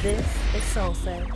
This is Solsei.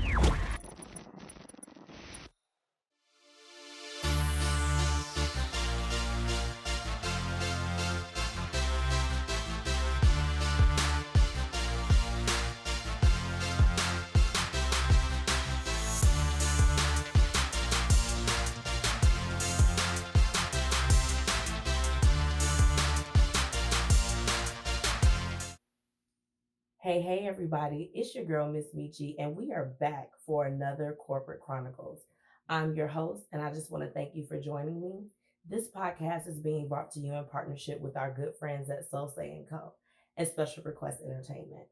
Hey, everybody, it's your girl, MzMetchi, and we are back for another Corporate Chronicles. I'm your host, and I just want to thank you for joining me. This podcast is being brought to you in partnership with our good friends at Solsei Co. and Special Request Entertainment.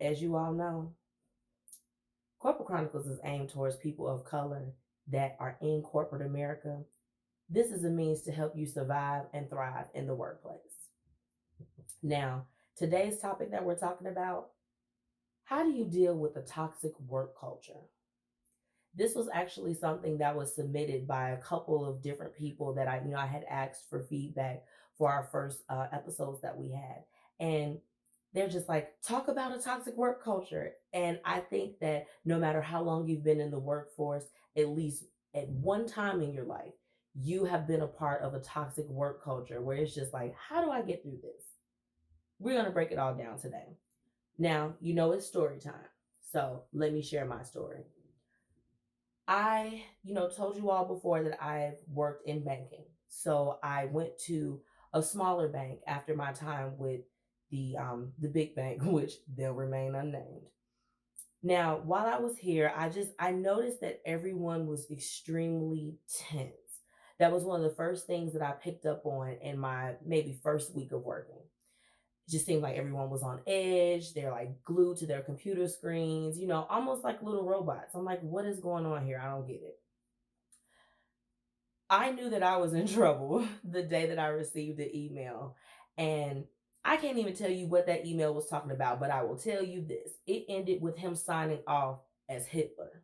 As you all know, Corporate Chronicles is aimed towards people of color that are in corporate America. This is a means to help you survive and thrive in the workplace. Now, today's topic that we're talking about: how do you deal with a toxic work culture? This was actually something that was submitted by a couple of different people that I had asked for feedback for our first episodes that we had. And they're just like, talk about a toxic work culture. And I think that no matter how long you've been in the workforce, at least at one time in your life, you have been a part of a toxic work culture where it's just like, how do I get through this? We're going to break it all down today. Now, it's story time. So let me share my story. I told you all before that I've worked in banking. So I went to a smaller bank after my time with the big bank, which they'll remain unnamed. Now, while I was here, I noticed that everyone was extremely tense. That was one of the first things that I picked up on in my maybe first week of working. It just seemed like everyone was on edge. They're like glued to their computer screens, almost like little robots. I'm like, what is going on here? I don't get it. I knew that I was in trouble the day that I received the email. And I can't even tell you what that email was talking about, but I will tell you this: it ended with him signing off as Hitler.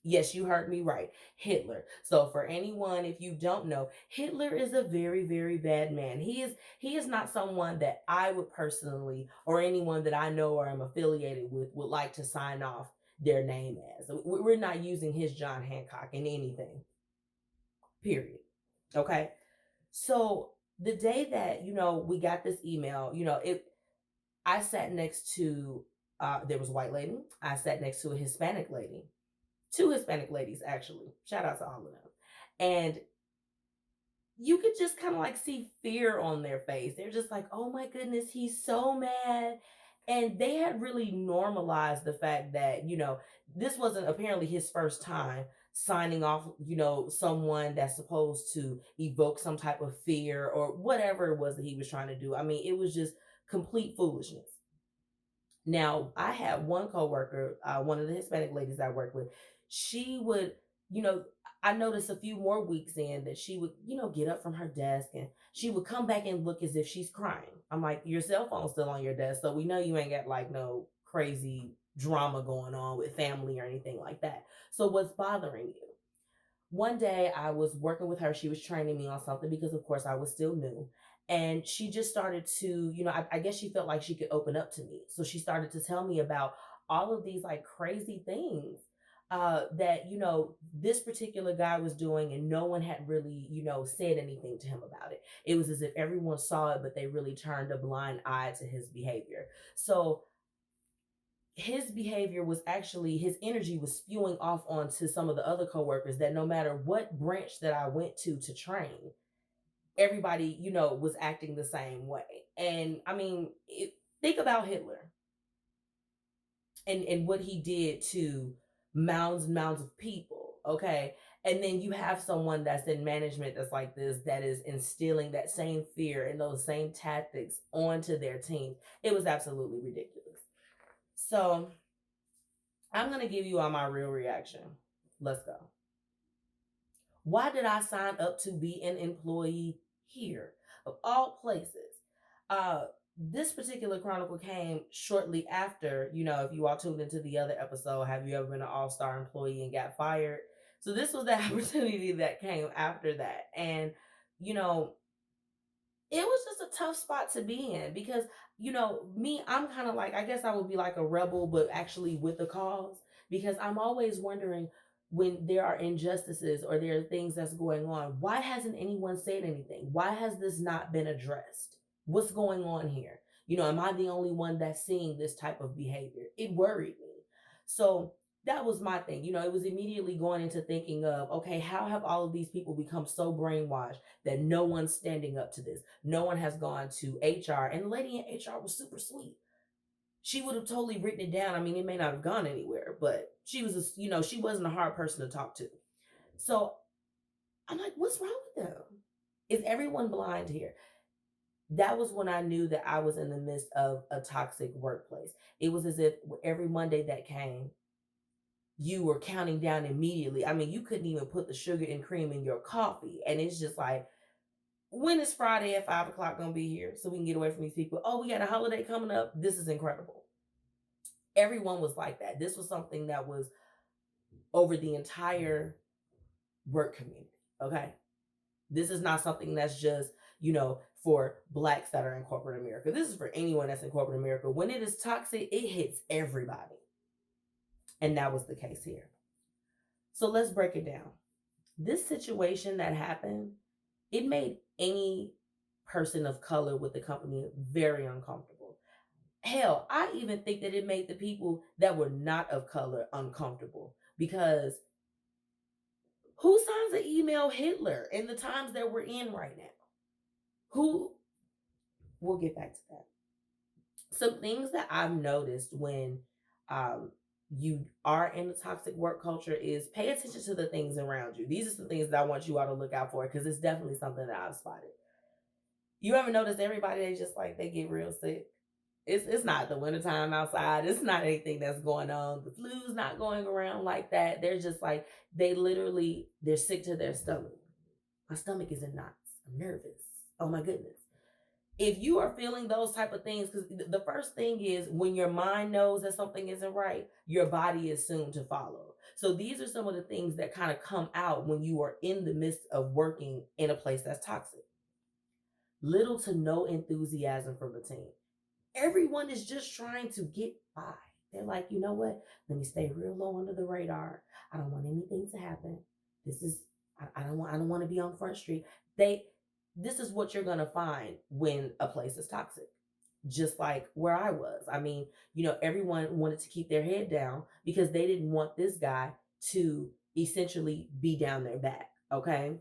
Yes, you heard me right. Hitler. So for anyone, if you don't know, Hitler is a very, very bad man. He is not someone that I would personally, or anyone that I know or am affiliated with, would like to sign off their name as. We're not using his John Hancock in anything. Period. Okay. So the day that, we got this email, I sat next to there was a white lady. I sat next to a Hispanic lady. Two Hispanic ladies, actually. Shout out to all of them. And you could just kind of like see fear on their face. They're just like, oh my goodness, he's so mad. And they had really normalized the fact that, this wasn't apparently his first time signing off, someone that's supposed to evoke some type of fear or whatever it was that he was trying to do. I mean, it was just complete foolishness. Now, I had one coworker, one of the Hispanic ladies I work with. She would, you know, I noticed a few more weeks in that she would, get up from her desk and she would come back and look as if she's crying. I'm like, your cell phone's still on your desk, so we know you ain't got like no crazy drama going on with family or anything like that. So what's bothering you? One day I was working with her. She was training me on something because, of course, I was still new. And she just started to, I guess she felt like she could open up to me. So she started to tell me about all of these like crazy things that, this particular guy was doing, and no one had really, said anything to him about it. It was as if everyone saw it, but they really turned a blind eye to his behavior. So his behavior was actually, his energy was spewing off onto some of the other coworkers, that no matter what branch that I went to train, everybody, was acting the same way. And I mean, think about Hitler and what he did to mounds and mounds of people. Okay. And then you have someone that's in management that's like this, that is instilling that same fear and those same tactics onto their team. It was absolutely ridiculous. So I'm going to give you all my real reaction. Let's go. Why did I sign up to be an employee here, of all places? This particular chronicle came shortly after, if you all tuned into the other episode, have you ever been an all-star employee and got fired? So this was the opportunity that came after that. And, it was just a tough spot to be in because, me, I'm kind of like, I guess I would be like a rebel, but actually with a cause, because I'm always wondering when there are injustices or there are things that's going on, why hasn't anyone said anything? Why has this not been addressed? What's going on here? Am I the only one that's seeing this type of behavior? It worried me. So that was my thing. It was immediately going into thinking of, okay, how have all of these people become so brainwashed that no one's standing up to this? No one has gone to HR. And the lady in HR was super sweet. She would have totally written it down. I mean, it may not have gone anywhere, but she was, she wasn't a hard person to talk to. So I'm like, what's wrong with them? Is everyone blind here? That was when I knew that I was in the midst of a toxic workplace. It was as if every Monday that came, you were counting down immediately. I mean, you couldn't even put the sugar and cream in your coffee. And it's just like, when is Friday at 5 o'clock gonna be here so we can get away from these people? Oh, we got a holiday coming up. This is incredible. Everyone was like that. This was something that was over the entire work community. Okay. This is not something that's just, for Blacks that are in corporate America. This is for anyone that's in corporate America. When it is toxic, it hits everybody. And that was the case here. So let's break it down. This situation that happened, it made any person of color with the company very uncomfortable. Hell, I even think that it made the people that were not of color uncomfortable, because who signs an email Hitler in the times that we're in right now? Who? We'll get back to that. Some things that I've noticed when you are in a toxic work culture is pay attention to the things around you. These are some things that I want you all to look out for, because it's definitely something that I've spotted. You ever notice everybody, they just like, they get real sick? It's not the wintertime outside. It's not anything that's going on. The flu's not going around like that. They're just like, they're sick to their stomach. My stomach is in knots. I'm nervous. Oh my goodness. If you are feeling those type of things, because the first thing is, when your mind knows that something isn't right, your body is soon to follow. So these are some of the things that kind of come out when you are in the midst of working in a place that's toxic. Little to no enthusiasm from the team. Everyone is just trying to get by. They're like, you know what? Let me stay real low under the radar. I don't want anything to happen. I don't want to be on Front Street. This is what you're gonna find when a place is toxic. Just like where I was. I mean, everyone wanted to keep their head down because they didn't want this guy to essentially be down their back. Okay.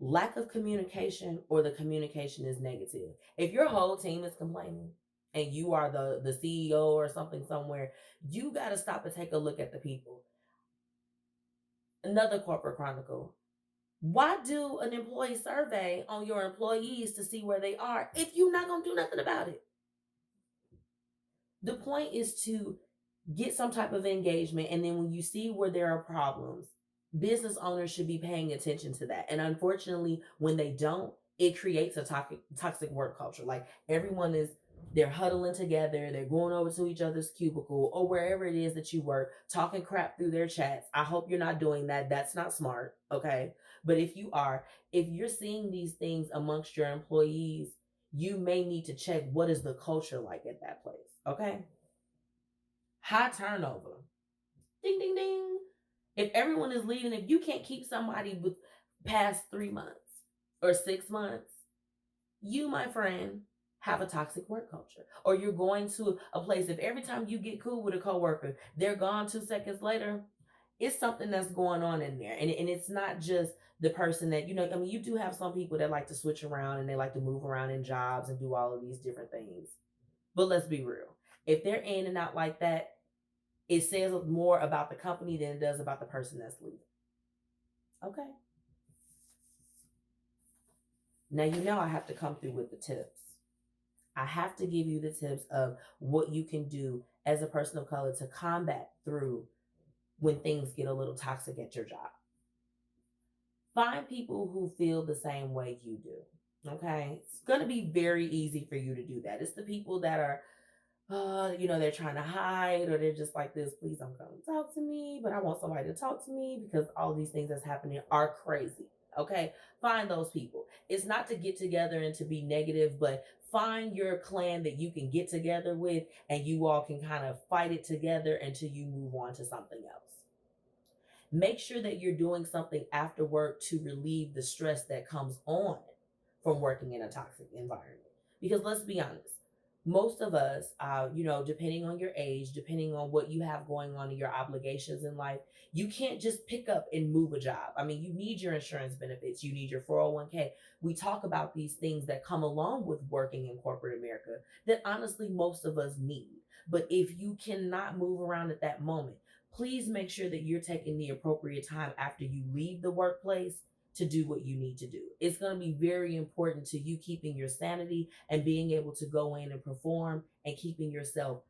Lack of communication, or the communication is negative. If your whole team is complaining and you are the CEO or something somewhere, you got to stop and take a look at the people. Another corporate chronicle. Why do an employee survey on your employees to see where they are if you're not going to do nothing about it? The point is to get some type of engagement, and then when you see where there are problems, business owners should be paying attention to that. And unfortunately, when they don't, it creates a toxic work culture. Like, they're huddling together, they're going over to each other's cubicle or wherever it is that you work, talking crap through their chats. I hope you're not doing that. That's not smart. Okay. But if you're seeing these things amongst your employees, you may need to check, what is the culture like at that place. Okay. High turnover. Ding, ding, ding. If everyone is leaving, if you can't keep somebody with past 3 months or 6 months, you, my friend, have a toxic work culture. Or you're going to a place, if every time you get cool with a coworker, they're gone 2 seconds later, it's something that's going on in there. And it's not just the person that, I mean, you do have some people that like to switch around and they like to move around in jobs and do all of these different things. But let's be real. If they're in and out like that, it says more about the company than it does about the person that's leaving. Okay. Now I have to come through with the tips. I have to give you the tips of what you can do as a person of color to combat through when things get a little toxic at your job. Find people who feel the same way you do. Okay. It's going to be very easy for you to do that. It's the people that are, they're trying to hide, or they're just like this, please don't come and talk to me, but I want somebody to talk to me because all these things that's happening are crazy. Okay, find those people. It's not to get together and to be negative, but find your clan that you can get together with, and you all can kind of fight it together until you move on to something else. Make sure that you're doing something after work to relieve the stress that comes on from working in a toxic environment. Because let's be honest, most of us, depending on your age, depending on what you have going on in your obligations in life, you can't just pick up and move a job. I mean, you need your insurance benefits, you need your 401k. We talk about these things that come along with working in corporate America that honestly most of us need. But if you cannot move around at that moment, please make sure that you're taking the appropriate time after you leave the workplace to do what you need to do. It's going to be very important to you keeping your sanity and being able to go in and perform and keeping yourself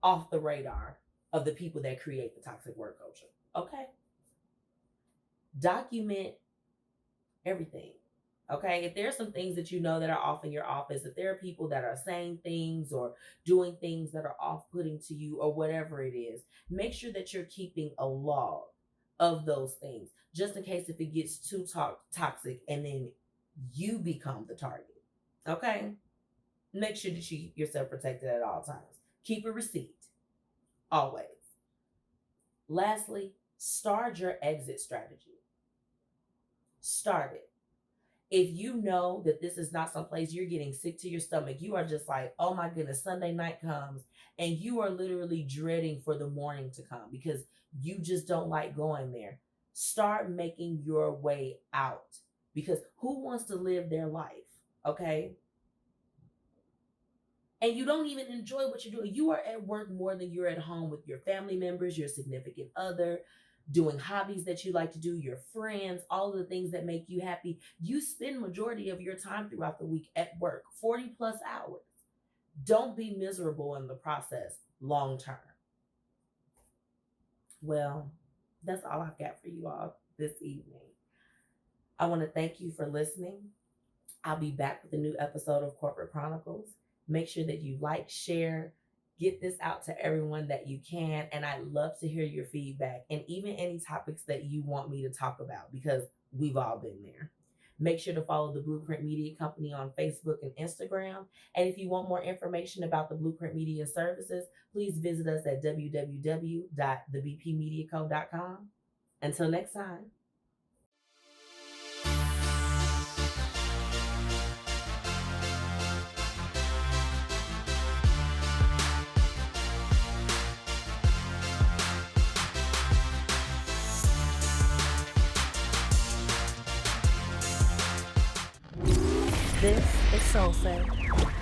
off the radar of the people that create the toxic work culture. Okay? Document everything. Okay, if there's some things that you know that are off in your office, if there are people that are saying things or doing things that are off-putting to you or whatever it is, make sure that you're keeping a log of those things, just in case if it gets too toxic and then you become the target. Okay, make sure that you keep yourself protected at all times. Keep a receipt, always. Lastly, start your exit strategy. Start it. If you know that this is not someplace you're getting sick to your stomach, you are just like, oh my goodness, Sunday night comes and you are literally dreading for the morning to come because you just don't like going there. Start making your way out, because who wants to live their life? Okay. And you don't even enjoy what you're doing. You are at work more than you're at home with your family members, your significant other, doing hobbies that you like to do, your friends, all of the things that make you happy. You spend majority of your time throughout the week at work, 40 plus hours. Don't be miserable in the process long term. Well, that's all I've got for you all this evening. I want to thank you for listening. I'll be back with a new episode of Corporate Chronicles. Make sure that you like, share, get this out to everyone that you can. And I'd love to hear your feedback and even any topics that you want me to talk about, because we've all been there. Make sure to follow the Blueprint Media Company on Facebook and Instagram. And if you want more information about the Blueprint Media services, please visit us at www.thebpmediaco.com. Until next time. This is Solsei.